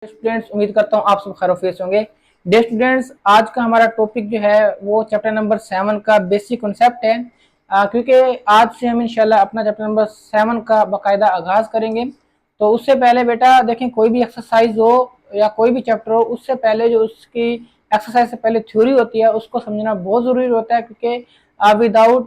Students, उम्मीद करता हूँ आप सब खैरियत होंगे। डे स्टूडेंट्स, आज का हमारा टॉपिक जो है वो चैप्टर नंबर 7 का बेसिक कॉन्सेप्ट है। क्योंकि आज से हम इंशाल्लाह अपना चैप्टर नंबर 7 का बाकायदा आगाज करेंगे। तो उससे पहले बेटा देखें, कोई भी एक्सरसाइज हो या कोई भी चैप्टर हो, उससे पहले जो उसकी एक्सरसाइज से पहले थ्योरी होती है उसको समझना बहुत ज़रूरी होता है, क्योंकि विदाउट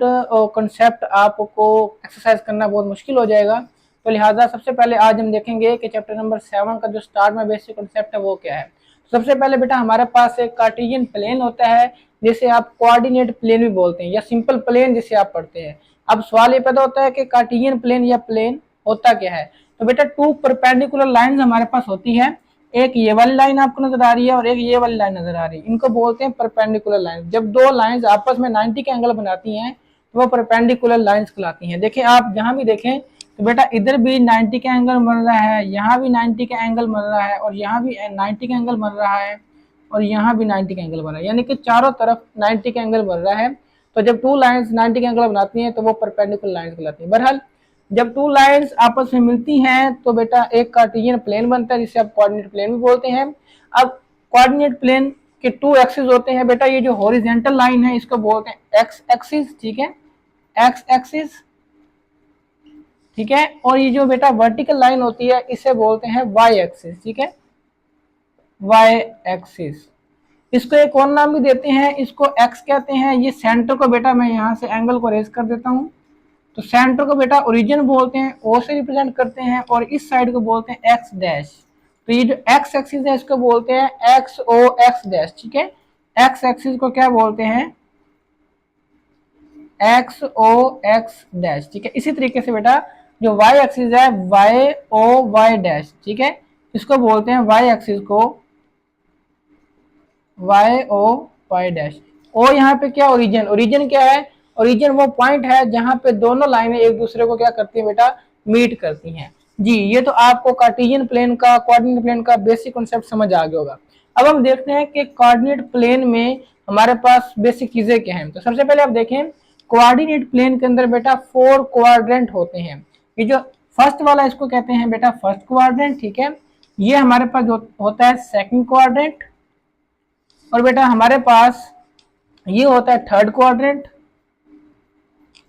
कॉन्सेप्ट आपको एक्सरसाइज करना बहुत मुश्किल हो जाएगा। तो लिहाजा सबसे पहले आज हम देखेंगे कि चैप्टर नंबर 7 का जो स्टार्ट में बेसिक कॉन्सेप्ट है वो क्या है। सबसे पहले बेटा हमारे पास एक कार्टेशियन प्लेन होता है, जिसे आप कोऑर्डिनेट प्लेन भी बोलते हैं या सिंपल प्लेन जिसे आप पढ़ते हैं। अब सवाल ये पैदा होता है कि कार्टेशियन प्लेन या प्लेन होता क्या है। तो बेटा टू परपेंडिकुलर लाइंस हमारे पास होती है। एक ये वाली लाइन आपको नजर आ रही है और एक ये वाली लाइन नजर आ रही है, इनको बोलते हैं परपेंडिकुलर लाइन। जब दो लाइंस आपस में 90 के एंगल बनाती हैं तो वो परपेंडिकुलर लाइंस कहलाती हैं। देखें, आप जहां भी देखें तो बेटा इधर भी 90 का एंगल बन रहा है, यहाँ भी 90 का एंगल बन रहा है और यहाँ भी 90 का एंगल बन रहा है और यहाँ भी 90 का एंगल बन रहा है, यानी कि चारों तरफ 90 का एंगल बन रहा है। तो जब टू लाइंस 90 का एंगल बनाती हैं तो वो परपेंडिकुलर लाइंस कहलाती हैं। बहरहाल जब टू लाइंस आपस में मिलती हैं तो बेटा एक कार्टेशियन प्लेन बनता है, जिसे आप कोऑर्डिनेट प्लेन भी बोलते हैं। अब कोऑर्डिनेट प्लेन के टू एक्सिस होते हैं बेटा। ये जो हॉरिजॉन्टल लाइन है इसको बोलते हैं एक्स एक्सिस, ठीक है, एक्स एक्सिस, ठीक है। और ये जो बेटा वर्टिकल लाइन होती है इसे बोलते हैं वाई एक्सिस, ठीक है, वाई एक्सिस। इसको एक और नाम भी देते हैं, इसको एक्स कहते हैं। ये सेंटर को बेटा मैं यहाँ से एंगल को रेज कर देता हूँ, तो सेंटर को बेटा ओरिजिन बोलते हैं, ओ से रिप्रेजेंट करते हैं, और इस साइड को बोलते हैं एक्स डैश। तो ये जो एक्स एक्सिस है इसको बोलते हैं एक्स ओ एक्स डैश, ठीक है। एक्स एक्सिस को क्या बोलते हैं, एक्स ओ एक्स डैश, ठीक है। इसी तरीके से बेटा जो वाई एक्सिस है वाई ओ वाई डैश, ठीक है, इसको बोलते हैं वाई एक्सिस को वाई ओ वाई डैश। ओ यहाँ पे क्या, ओरिजिन, ओरिजिन क्या है, ओरिजिन वो पॉइंट है जहां पे दोनों लाइनें एक दूसरे को क्या करती है बेटा, मीट करती हैं। जी, ये तो आपको कार्टेशियन प्लेन का, कोऑर्डिनेट प्लेन का बेसिक कॉन्सेप्ट समझ आ गया होगा। अब हम देखते हैं कि कोऑर्डिनेट प्लेन में हमारे पास बेसिक चीजें क्या हैं। तो सबसे पहले आप देखें, कोऑर्डिनेट प्लेन के अंदर बेटा 4 क्वाड्रेंट होते हैं। ये जो फर्स्ट वाला इसको कहते हैं बेटा फर्स्ट क्वाड्रेंट, ठीक है। ये हमारे पास जो होता है सेकंड क्वाड्रेंट, और बेटा हमारे पास ये होता है थर्ड क्वाड्रेंट,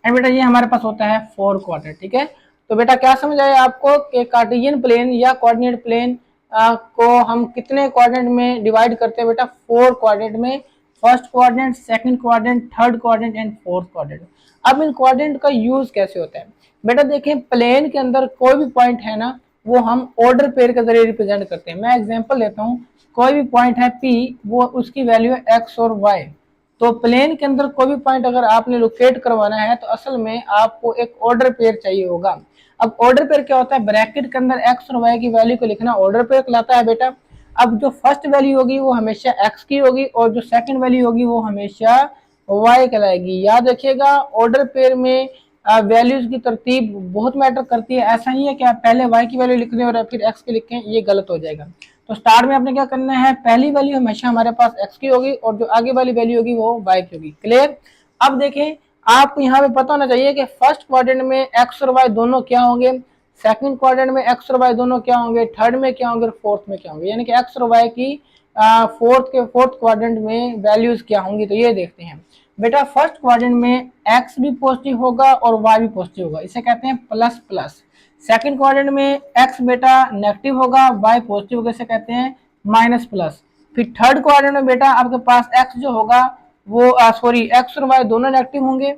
एंड बेटा ये हमारे पास होता है फोर्थ क्वाड्रेंट, ठीक है। तो बेटा क्या समझ आया आपको कि कार्टेशियन प्लेन या कोऑर्डिनेट प्लेन को हम कितने क्वाड्रेंट में डिवाइड करते हैं बेटा, 4 क्वाड्रेंट में। First quadrant, second quadrant, third quadrant and fourth quadrant. अब इन क्वाड्रेंट का यूज कैसे होता है बेटा, देखें प्लेन के अंदर कोई भी पॉइंट है ना, वो हम ऑर्डर पेयर के जरिए रिप्रेजेंट करते हैं। मैं एग्जांपल लेता हूँ, कोई भी पॉइंट है P, वो उसकी वैल्यू है x और y। तो प्लेन के अंदर कोई भी पॉइंट अगर आपने लोकेट करवाना है तो असल में आपको एक ऑर्डर पेयर चाहिए होगा। अब ऑर्डर पेयर क्या होता है, ब्रैकेट के अंदर x और y की वैल्यू को लिखना ऑर्डर पेयर कहलाता है बेटा। अब जो फर्स्ट वैल्यू होगी वो हमेशा x की होगी और जो सेकंड वैल्यू होगी वो हमेशा y कहलाएगी। याद रखिएगा, ऑर्डर पेयर में वैल्यूज की तरतीब बहुत मैटर करती है। ऐसा नहीं है कि आप पहले y की वैल्यू लिख दें और फिर x की लिखें, ये गलत हो जाएगा। तो स्टार्ट में आपने क्या करना है, पहली वैल्यू हमेशा हमारे पास x की होगी और जो आगे वाली वैल्यू होगी वो y की होगी। क्लियर। अब देखें, आपको यहाँ पे पता होना चाहिए कि फर्स्ट क्वाड्रेंट में x और y दोनों क्या होंगे, सेकंड क्वाड्रेंट में x और y दोनों क्या होंगे, थर्ड में क्या होंगे और फोर्थ में क्या होंगे, यानी कि x और y की फोर्थ क्वाड्रेंट में वैल्यूज क्या होंगी। तो ये देखते हैं बेटा, फर्स्ट क्वाड्रेंट में x भी पॉजिटिव होगा और y भी पॉजिटिव होगा, इसे कहते हैं प्लस प्लस। सेकंड क्वाड्रेंट में x बेटा नेगेटिव होगा, y पॉजिटिव होगा, इसे कहते हैं माइनस प्लस। फिर थर्ड क्वाड्रेंट में बेटा आपके पास x जो होगा वो x और y दोनों नेगेटिव होंगे,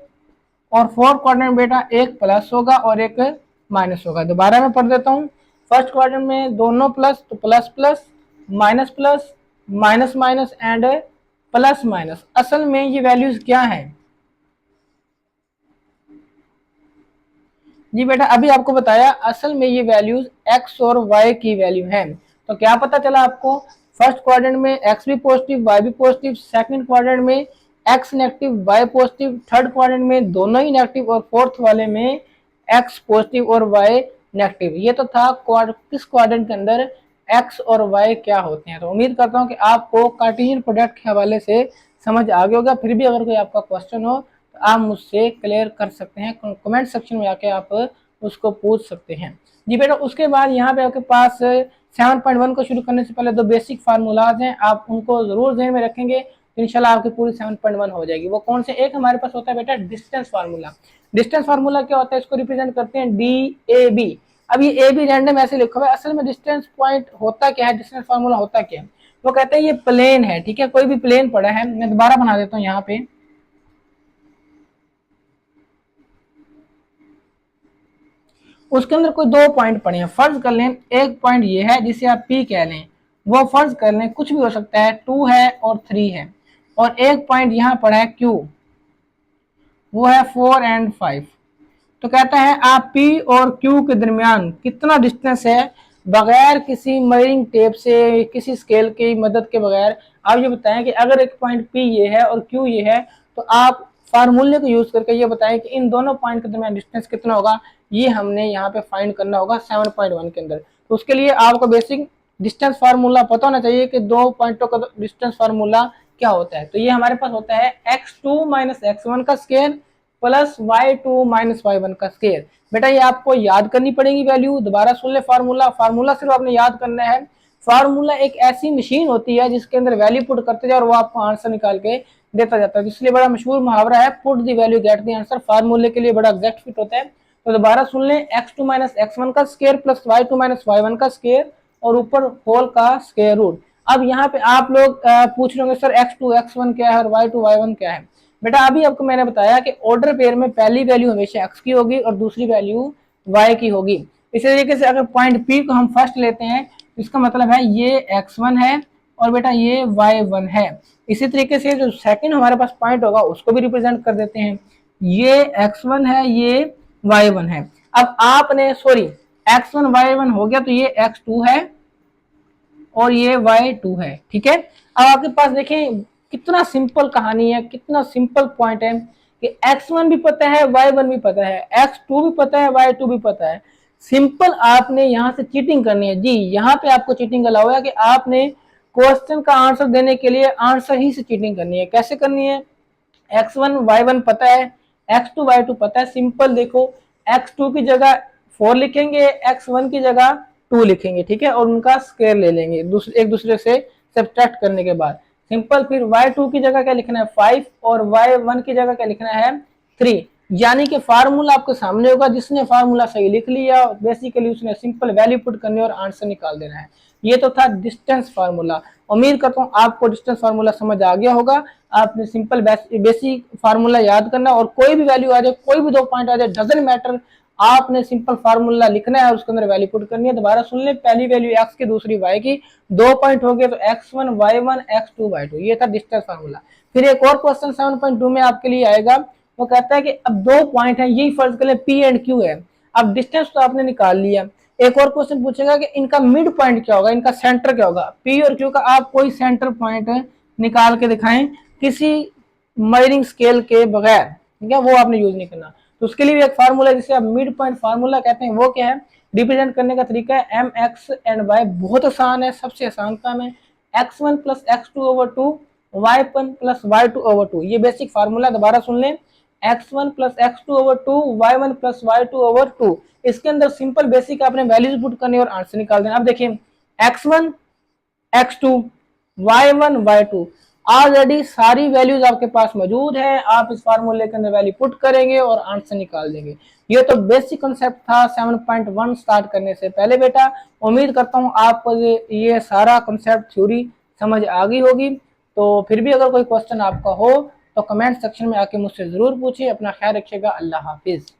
और फोर्थ क्वाड्रेंट में बेटा एक प्लस होगा और एक माइनस होगा। दोबारा मैं पढ़ देता हूँ, फर्स्ट क्वाड्रेंट में दोनों प्लस, तो plus plus, minus plus, minus minus and plus minus. असल में ये वैल्यूज क्या है जी बेटा, अभी आपको बताया, असल में ये वैल्यूज x और y की वैल्यू है। तो क्या पता चला आपको, फर्स्ट क्वाड्रेंट में x भी पॉजिटिव y भी पॉजिटिव, सेकंड क्वाड्रेंट में x negative y positive, third quadrant में दोनों ही नेगेटिव और फोर्थ वाले में x पॉजिटिव और y नेगेटिव। ये तो था किस क्वाड्रेंट के अंदर x और y क्या होते हैं। तो उम्मीद करता हूँ कि आपको कार्टेशियन प्रोडक्ट के हवाले से समझ आ गया होगा। फिर भी अगर कोई आपका क्वेश्चन हो तो आप मुझसे क्लियर कर सकते हैं, कमेंट सेक्शन में आके आप उसको पूछ सकते हैं। जी बेटा, उसके बाद यहाँ पे आपके पास 7.1 को शुरू करने से पहले दो बेसिक फार्मूलाज हैं, आप उनको जरूर ध्यान में रखेंगे तो इंशाल्लाह आपकी पूरी 7.1 हो जाएगी। वो कौन से? एक हमारे पास होता है बेटा डिस्टेंस फार्मूला। डिस्टेंस फार्मूला क्या होता है? इसको रिप्रेजेंट करते हैं DAB। अब ये ए बी रैंडम ऐसे लिखा हुआ है, असल में डिस्टेंस पॉइंट होता क्या है, डिस्टेंस फार्मूला होता क्या है? वो कहते हैं ये प्लेन है, ठीक है, कोई भी प्लेन पड़ा है, मैं दोबारा बना देता हूँ यहाँ पे। उसके अंदर कोई दो पॉइंट पड़े हैं, फर्ज कर लें एक पॉइंट ये है जिसे आप P कह लें, वो फर्ज कर लें कुछ भी हो सकता है, 2 है और 3 है, और एक पॉइंट यहाँ पड़ा है Q, वो है 4 और 5। तो कहता है आप P और Q के दरमियान कितना डिस्टेंस है बगैर किसी मेजरिंग टेप से, किसी स्केल की मदद के बगैर आप ये बताएं कि अगर एक पॉइंट P ये है और Q ये है तो आप फार्मूले को यूज करके ये बताएं कि इन दोनों पॉइंट के दरमियान डिस्टेंस कितना होगा। ये हमने यहाँ पे फाइंड करना होगा 7.1 के अंदर। तो उसके लिए आपको बेसिक डिस्टेंस फार्मूला पता होना चाहिए कि दो पॉइंटों का डिस्टेंस फार्मूला क्या होता है। तो ये हमारे पास होता है x2 - x1 का स्केयर प्लस y2 - y1 का स्केयर। बेटा ये आपको याद करनी पड़ेगी वैल्यू, दोबारा सुन ले फार्मूला। फार्मूला सिर्फ आपने याद करना है। फार्मूला एक ऐसी मशीन होती है जिसके अंदर वैल्यू पुट करते जाओ और वो आपको आंसर निकाल के देता जाता है, इसलिए बड़ा मशहूर मुहावरा है put the value get the answer. फार्मूले के लिए बड़ा एग्जैक्ट फिट होता है। तो दोबारा सुन लें, x2 - x1 का स्केयर प्लस y2 - y1 का स्केयर और ऊपर होल का स्केयर रूट। अब यहाँ पे आप लोग पूछ रहे होंगे सर x2 x1 क्या है और y2 y1 क्या है। बेटा अभी आपको मैंने बताया कि ऑर्डर पेयर में पहली वैल्यू हमेशा x की होगी और दूसरी वैल्यू y की होगी। इसी तरीके से अगर पॉइंट P को हम फर्स्ट लेते हैं तो इसका मतलब है ये x1 है और बेटा ये y1 है। इसी तरीके से जो सेकंड हमारे पास पॉइंट होगा उसको भी रिप्रेजेंट कर देते हैं, ये x1 है, ये y1 है। अब आपने सॉरी x1 y1 हो गया तो ये x2 है और ये y2 है, ठीक है। अब आपके पास देखें कितना सिंपल कहानी है, कितना सिंपल पॉइंट है कि x1 भी पता है, y1 भी पता है, x2 भी पता है, y2 भी पता है। सिंपल आपने यहां से चीटिंग करनी है जी, यहाँ पे आपको चीटिंग अलाउ है कि आपने क्वेश्चन का आंसर देने के लिए आंसर ही से चीटिंग करनी है। कैसे करनी है? x1 y1 पता है, x2 y2 पता है। सिंपल देखो, x2 की जगह 4 लिखेंगे, x1 की जगह 2 लिखेंगे, ठीक है, और उनका स्क्वायर ले लेंगे एक दूसरे से सब्ट्रैक्ट करने के बाद। सिंपल फिर y2 की जगह क्या लिखना है 5 और y1 की जगह क्या लिखना है 3। यानी कि फार्मूला आपके सामने होगा, जिसने फार्मूला सही लिख लिया बेसिकली उसने सिंपल वैल्यू पुट करनी और आंसर निकाल देना है। ये तो था डिस्टेंस फार्मूला। उम्मीद करता हूँ आपको डिस्टेंस फार्मूला समझ आ गया होगा। आपने सिंपल बेसिक फार्मूला याद करना और कोई भी वैल्यू आ जाए, कोई भी दो पॉइंट आ जाए, डजंट मैटर, आपने सिंपल फार्मूला लिखना है और उसके अंदर वैल्यू पुट करनी है। दोबारा सुन ले, पहली वैल्यू x की दूसरी y की, दो पॉइंट हो गए तो x1 y1 x2 y2, ये था डिस्टेंस फार्मूला। फिर एक और क्वेश्चन 7.2 में आपके लिए आएगा, वो कहता है कि अब दो पॉइंट है, यही फर्ज कर ले P एंड Q है। अब डिस्टेंस तो आपने निकाल लिया, एक और क्वेश्चन पूछेगा कि इनका मिड पॉइंट क्या होगा, इनका सेंटर क्या होगा। P और Q का आप कोई सेंटर पॉइंट निकाल के दिखाएं किसी मेजरिंग स्केल के बगैर, ठीक है, वो आपने यूज नहीं करना। तो उसके लिए भी एक फार्मूला जिसे आप मिड पॉइंट फार्मूला कहते हैं, वो क्या है, रिप्रेजेंट करने का तरीका है mx एंड y। बहुत आसान है, सबसे आसान काम है, x1 + x2/2 y1 + y2/2। ये बेसिक फार्मूला दोबारा सुन लें, x1 + x2/2 y1 + y2/2। इसके अंदर सिंपल बेसिक आपने वैल्यूज पुट करनी और आंसर निकाल देना। अब देखिए x1 x2 y1 y2 already सारी वैल्यूज आपके पास मौजूद है, आप इस फार्मूले के अंदर वैल्यू पुट करेंगे और आंसर निकाल देंगे। ये तो बेसिक कॉन्सेप्ट था 7.1 स्टार्ट करने से पहले बेटा। उम्मीद करता हूँ आपको ये सारा कॉन्सेप्ट थ्योरी समझ आ गई होगी। तो फिर भी अगर कोई क्वेश्चन आपका हो तो कमेंट सेक्शन में आके मुझसे जरूर पूछिए। अपना ख्याल रखिएगा। अल्लाह हाफिज।